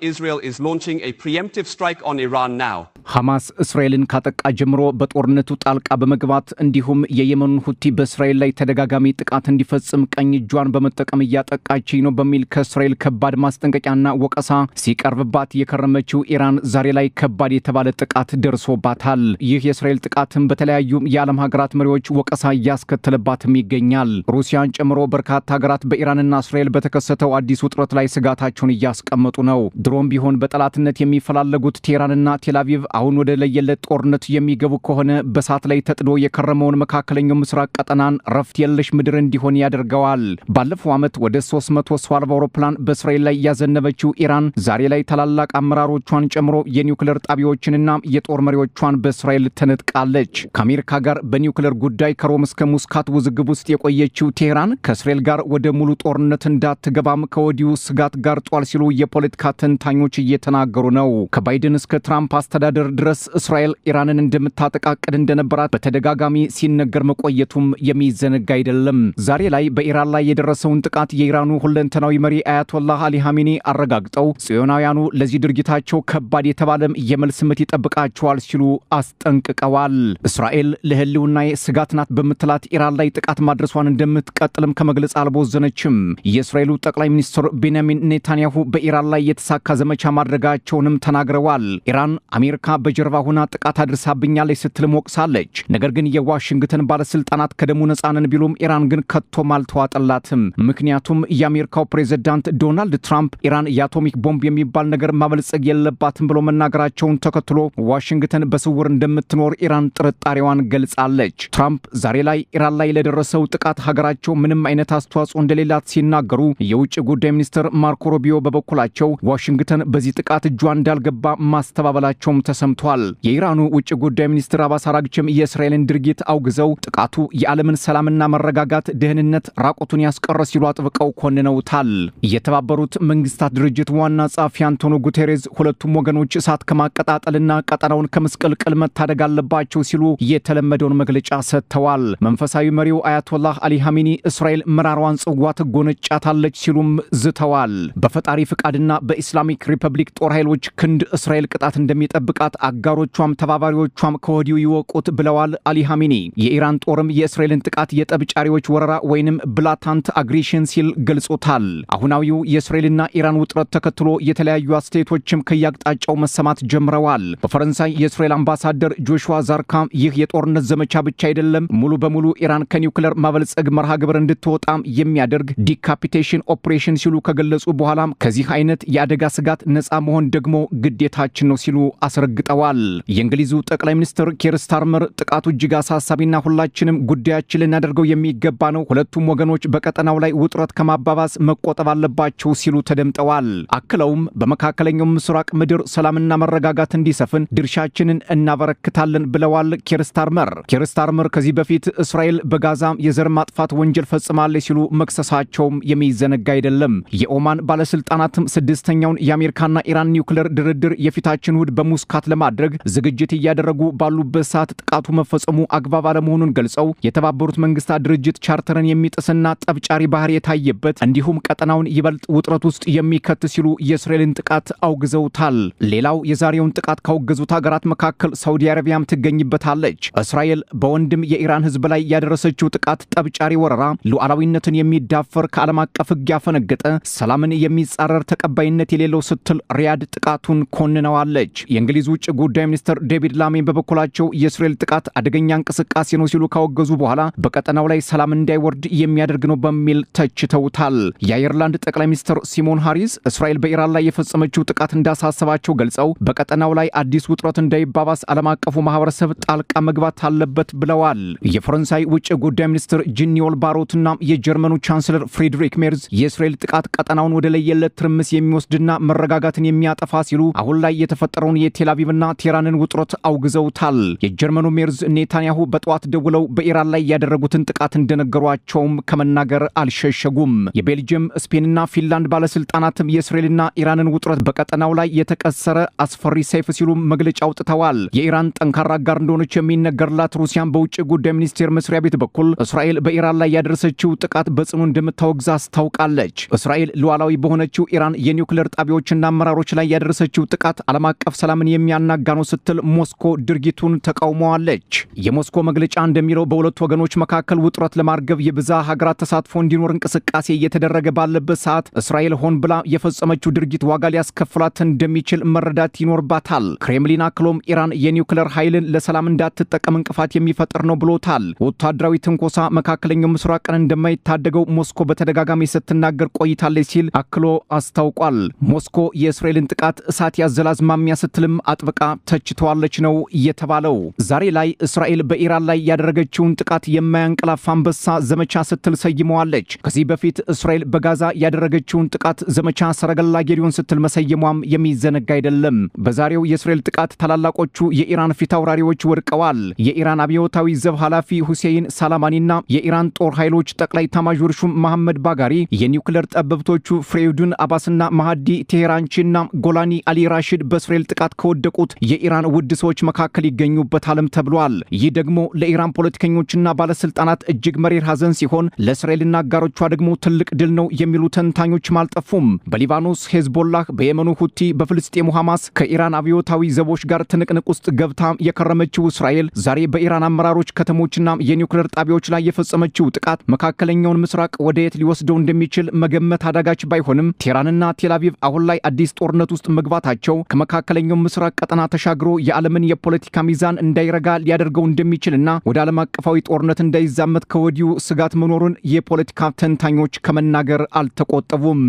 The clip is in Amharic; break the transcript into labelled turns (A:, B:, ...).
A: Israel is launching a preemptive strike on Iran now.
B: ሐማስ እስራኤልን ካጠቃ ጀምሮ በጦርነቱ ጣልቃ በመግባት እንዲሁም የየመኑን ሁቲ በእስራኤል ላይ ተደጋጋሚ ጥቃት እንዲፈጽም ቀኝ እጇን በመጠቀም እያጠቃች ነው በሚል ከእስራኤል ከባድ ማስጠንቀቂያና ወቀሳ ሲቀርብባት የከረመችው ኢራን ዛሬ ላይ ከባድ የተባለ ጥቃት ደርሶባታል። ይህ የእስራኤል ጥቃትም በተለያዩ የዓለም ሀገራት መሪዎች ወቀሳ ያስከተለባትም ይገኛል። ሩሲያን ጨምሮ በርካታ ሀገራት በኢራንና እስራኤል በተከሰተው አዲስ ውጥረት ላይ ስጋታቸውን እያስቀመጡ ነው። ድሮም ቢሆን በጠላትነት የሚፈላለጉት ቴህራንና ቴልአቪቭ አሁን ወደ ለየለት ጦርነት የሚገቡ ከሆነ በሳት ላይ ተጥዶ የከረመውን መካከለኛው ምስራቅ ቀጠናን ረፍት የለሽ ምድር እንዲሆን ያደርገዋል። ባለፈው ዓመት ወደ 300 ሰው አልባ አውሮፕላን በእስራኤል ላይ ያዘነበችው ኢራን ዛሬ ላይ ታላላቅ አመራሮቿን ጨምሮ የኒውክሌር ጣቢያዎችንና የጦር መሪዎቿን በእስራኤል ተነጥቃለች። ከአሜሪካ ጋር በኒውክሌር ጉዳይ ከሮም እስከ ሙስካት ውዝግብ ውስጥ የቆየችው ቴህራን ከእስራኤል ጋር ወደ ሙሉ ጦርነት እንዳትገባም ከወዲሁ ስጋት ጋርጧል ሲሉ የፖለቲካ ተንታኞች እየተናገሩ ነው። ከባይደን እስከ ትራምፕ አስተዳደር ድረስ እስራኤል ኢራንን እንደምታጠቃቅድ እንደነበራት በተደጋጋሚ ሲነገር መቆየቱም የሚዘነጋ አይደለም። ዛሬ ላይ በኢራን ላይ የደረሰውን ጥቃት የኢራኑ ሁለንተናዊ መሪ አያቶላህ አሊ ኻሜኒ አረጋግጠው ጽዮናውያኑ ለዚህ ድርጊታቸው ከባድ የተባለም የመልስ ምት ይጠብቃቸዋል ሲሉ አስጠንቅቀዋል። እስራኤል ለህልውናዬ ስጋት ናት በምትላት ኢራን ላይ ጥቃት ማድረሷን እንደምትቀጥልም ከመግለጽ አልቦዘነችም። የእስራኤሉ ጠቅላይ ሚኒስትር ቤንያሚን ኔታንያሁ በኢራን ላይ የተሳካ ዘመቻ ማድረጋቸውንም ተናግረዋል። ኢራን አሜሪካ በጀርባ ሆና ጥቃት አድርሳብኛለች ስትል ሞቅሳለች። ነገር ግን የዋሽንግተን ባለስልጣናት ከደሙ ነፃነን ቢሉም ኢራን ግን ከቶም አልተዋጠላትም። ምክንያቱም የአሜሪካው ፕሬዝዳንት ዶናልድ ትራምፕ ኢራን የአቶሚክ ቦምብ የሚባል ነገር ማበልጸግ የለባትም ብሎ መናገራቸውን ተከትሎ ዋሽንግተን በስውር እንደምትኖር ኢራን ጥርጣሬዋን ገልጻለች። ትራምፕ ዛሬ ላይ ኢራን ላይ ለደረሰው ጥቃት ሀገራቸው ምንም አይነት አስተዋጽኦ እንደሌላት ሲናገሩ፣ የውጭ ጉዳይ ሚኒስትር ማርኮ ሩቢዮ በበኩላቸው ዋሽንግተን በዚህ ጥቃት እጇ እንዳልገባ ማስተባበላቸው ተሰምቷል። የኢራኑ ውጭ ጉዳይ ሚኒስትር አባስ አራግቺም የእስራኤልን ድርጊት አውግዘው ጥቃቱ የዓለምን ሰላምና መረጋጋት ደህንነት ራቆቱን ያስቀረ ሲሉ አጥብቀው ኮንነውታል። የተባበሩት መንግስታት ድርጅት ዋና ጸሐፊ አንቶኒዮ ጉቴሬዝ ሁለቱም ወገኖች እሳት ከማቀጣጠልና ቀጠናውን ከመስቀልቀል መታደግ አለባቸው ሲሉ የተለመደውን መግለጫ ሰጥተዋል። መንፈሳዊ መሪው አያቶላህ አሊ ኻሜኒ እስራኤል መራራዋን ጽዋ ትጎነጫታለች ሲሉም ዝተዋል። በፈጣሪ ፍቃድና በኢስላሚክ ሪፐብሊክ ጦር ኃይሎች ክንድ እስራኤል ቅጣት እንደሚጠብቃት አጋሮቿም ተባባሪዎቿም ከወዲሁ ይወቁት ብለዋል አሊ ኻሜኒ። የኢራን ጦርም የእስራኤልን ጥቃት የጠብጫሪዎች ወረራ ወይንም ብላታንት አግሬሽን ሲል ገልጾታል። አሁናዊው የእስራኤልና ኢራን ውጥረት ተከትሎ የተለያዩ አስተያየቶችም ከያቅጣጫው መሰማት ጀምረዋል። በፈረንሳይ የእስራኤል አምባሳደር ጆሹዋ ዛርካም ይህ የጦርነት ዘመቻ ብቻ አይደለም፣ ሙሉ በሙሉ ኢራን ከኒውክሌር ማበልጸግ መርሃ ግብር እንድትወጣም የሚያደርግ ዲካፒቴሽን ኦፕሬሽን ሲሉ ከገለጹ በኋላም ከዚህ አይነት የአደጋ ስጋት ነፃ መሆን ደግሞ ግዴታችን ነው ሲሉ አስረግጠዋል። የእንግሊዙ ጠቅላይ ሚኒስትር ኬር ስታርመር ጥቃቱ እጅግ አሳሳቢና ሁላችንም ጉዳያችን ልናደርገው የሚገባ ነው፣ ሁለቱም ወገኖች በቀጠናው ላይ ውጥረት ከማባባስ መቆጠብ አለባቸው ሲሉ ተደምጠዋል። አክለውም በመካከለኛው ምስራቅ ምድር ሰላምና መረጋጋት እንዲሰፍን ድርሻችንን እናበረክታለን ብለዋል ኬር ስታርመር። ኬር ስታርመር ከዚህ በፊት እስራኤል በጋዛ የዘር ማጥፋት ወንጀል ፈጽማለች ሲሉ መክሰሳቸውም የሚዘነጋ አይደለም። የኦማን ባለስልጣናትም ስድስተኛውን የአሜሪካና ኢራን ኒውክሌር ድርድር የፊታችን እሁድ በሙስካት ለማድረግ ዝግጅት እያደረጉ ባሉበት ሰዓት ጥቃቱ መፈጸሙ አግባብ አለመሆኑን ገልጸው የተባበሩት መንግስታት ድርጅት ቻርተርን የሚጥስና ጠብጫሪ ባህሪ የታየበት እንዲሁም ቀጠናውን ይበልጥ ውጥረት ውስጥ የሚከት ሲሉ የእስራኤልን ጥቃት አውግዘውታል። ሌላው የዛሬውን ጥቃት ካወገዙት ሀገራት መካከል ሳውዲ አረቢያም ትገኝበታለች። እስራኤል በወንድም የኢራን ህዝብ ላይ ያደረሰችው ጥቃት ጠብጫሪ ወረራ ሉዓላዊነትን የሚዳፈር ከዓለም አቀፍ ህግ ያፈነገጠ ሰላምን የሚጻረር ተቀባይነት የሌለው ስትል ሪያድ ጥቃቱን ኮንነዋለች። የእንግሊዝ ውጭ ጉዳይ ሚኒስትር ዴቪድ ላሜ በበኩላቸው የእስራኤል ጥቃት አደገኛ እንቅስቃሴ ነው ሲሉ ካወገዙ በኋላ በቀጠናው ላይ ሰላም እንዳይወርድ የሚያደርግ ነው በሚል ተችተውታል። የአየርላንድ ጠቅላይ ሚኒስትር ሲሞን ሃሪስ እስራኤል በኢራን ላይ የፈጸመችው ጥቃት እንዳሳሰባቸው ገልጸው በቀጠናው ላይ አዲስ ውጥረት እንዳይባባስ ዓለም አቀፉ ማህበረሰብ ጣልቃ መግባት አለበት ብለዋል። የፈረንሳይ ውጭ ጉዳይ ሚኒስትር ጂኒዮል ባሮትና የጀርመኑ ቻንስለር ፍሬድሪክ ሜርዝ የእስራኤል ጥቃት ቀጠናውን ወደ ለየለት ትርምስ የሚወስድና መረጋጋትን የሚያጠፋ ሲሉ አሁን ላይ የተፈጠረውን የቴልአቪቭ ቴልአቪቭና ቴህራንን ውጥረት አውግዘውታል። የጀርመኑ ሜርዝ ኔታንያሁ በጠዋት ደውለው በኢራን ላይ ያደረጉትን ጥቃት እንደነገሯቸውም ከመናገር አልሸሸጉም። የቤልጅየም ስፔንና ፊንላንድ ባለስልጣናትም የእስራኤልና ኢራንን ውጥረት በቀጠናው ላይ የተቀሰረ አስፈሪ ሰይፍ ሲሉ መግለጫ አውጥተዋል። የኢራን ጠንካራ አጋር እንደሆነች የሚነገርላት ሩሲያን በውጭ ጉዳይ ሚኒስቴር መስሪያ ቤት በኩል እስራኤል በኢራን ላይ ያደረሰችው ጥቃት በጽኑ እንደምታወግዝ አስታውቃለች። እስራኤል ሉዓላዊ በሆነችው ኢራን የኒውክሌር ጣቢያዎችና አመራሮች ላይ ያደረሰችው ጥቃት ዓለም አቀፍ ሰላምን የሚያናጋ ነው ስትል ሞስኮ ድርጊቱን ተቃውመዋለች። የሞስኮ መግለጫ እንደሚለው በሁለቱ ወገኖች መካከል ውጥረት ለማርገብ የብዛ ሀገራት ተሳትፎ እንዲኖር እንቅስቃሴ እየተደረገ ባለበት ሰዓት እስራኤል ሆን ብላ የፈጸመችው ድርጊት ዋጋ ሊያስከፍላት እንደሚችል መረዳት ይኖርባታል። ክሬምሊን አክሎም ኢራን የኒውክሌር ኃይልን ለሰላም እንዳትጠቀም እንቅፋት የሚፈጥር ነው ብሎታል። ወታደራዊ ትንኮሳ መካከለኛው ምስራቅን እንደማይታደገው ሞስኮ በተደጋጋሚ ስትናገር ቆይታለች ሲል አክሎ አስታውቋል። ሞስኮ የእስራኤልን ጥቃት እሳት ያዘለ አዝማሚያ ስትልም አጥብቃ ተችተዋለች ነው የተባለው። ዛሬ ላይ እስራኤል በኢራን ላይ ያደረገችውን ጥቃት የማያንቀላፋ አንበሳ ዘመቻ ስትል ሰይመዋለች። ከዚህ በፊት እስራኤል በጋዛ ያደረገችውን ጥቃት ዘመቻ ሰረገላ ጌዲዮን ስትል መሰየሟም የሚዘነጋ አይደለም። በዛሬው የእስራኤል ጥቃት ታላላቆቹ የኢራን ፊት አውራሪዎች ወድቀዋል። የኢራን አብዮታዊ ዘብ ኃላፊ ሁሴይን ሳላማኒና የኢራን ጦር ኃይሎች ጠቅላይ ኤታማዦር ሹም መሐመድ ባጋሪ፣ የኒውክሌር ጠበብቶቹ ፍሬውዱን አባስና ማሃዲ ቴሄራንቺና ጎላኒ አሊ ራሺድ በእስራኤል ጥቃት ከወደቁት የኢራን ውድ ሰዎች መካከል ይገኙበታልም ተብሏል። ይህ ደግሞ ለኢራን ፖለቲከኞችና ባለስልጣናት እጅግ መሪር ሐዘን ሲሆን ለእስራኤልና አጋሮቿ ደግሞ ትልቅ ድል ነው የሚሉ ተንታኞች አልጠፉም። በሊባኖስ ሄዝቦላህ፣ በየመኑ ሁቲ፣ በፍልስጤሙ ሐማስ ከኢራን አብዮታዊ ዘቦች ጋር ትንቅንቅ ውስጥ ገብታ የከረመችው እስራኤል ዛሬ በኢራን አመራሮች ከተሞችና የኒውክሌር ጣቢያዎች ላይ የፈጸመችው ጥቃት መካከለኛውን ምስራቅ ወደ የት ሊወስደው እንደሚችል መገመት አዳጋች ባይሆንም ቴህራንና ቴልአቪቭ አሁን ላይ አዲስ ጦርነት ውስጥ መግባታቸው ከመካከለኛው ምስራቅ ቀጠና ተሻግሮ የዓለምን የፖለቲካ ሚዛን እንዳይረጋ ሊያደርገው እንደሚችልና ወደ ዓለም አቀፋዊ ጦርነት እንዳይዛመት ከወዲሁ ስጋት መኖሩን የፖለቲካ ተንታኞች ከመናገር አልተቆጠቡም።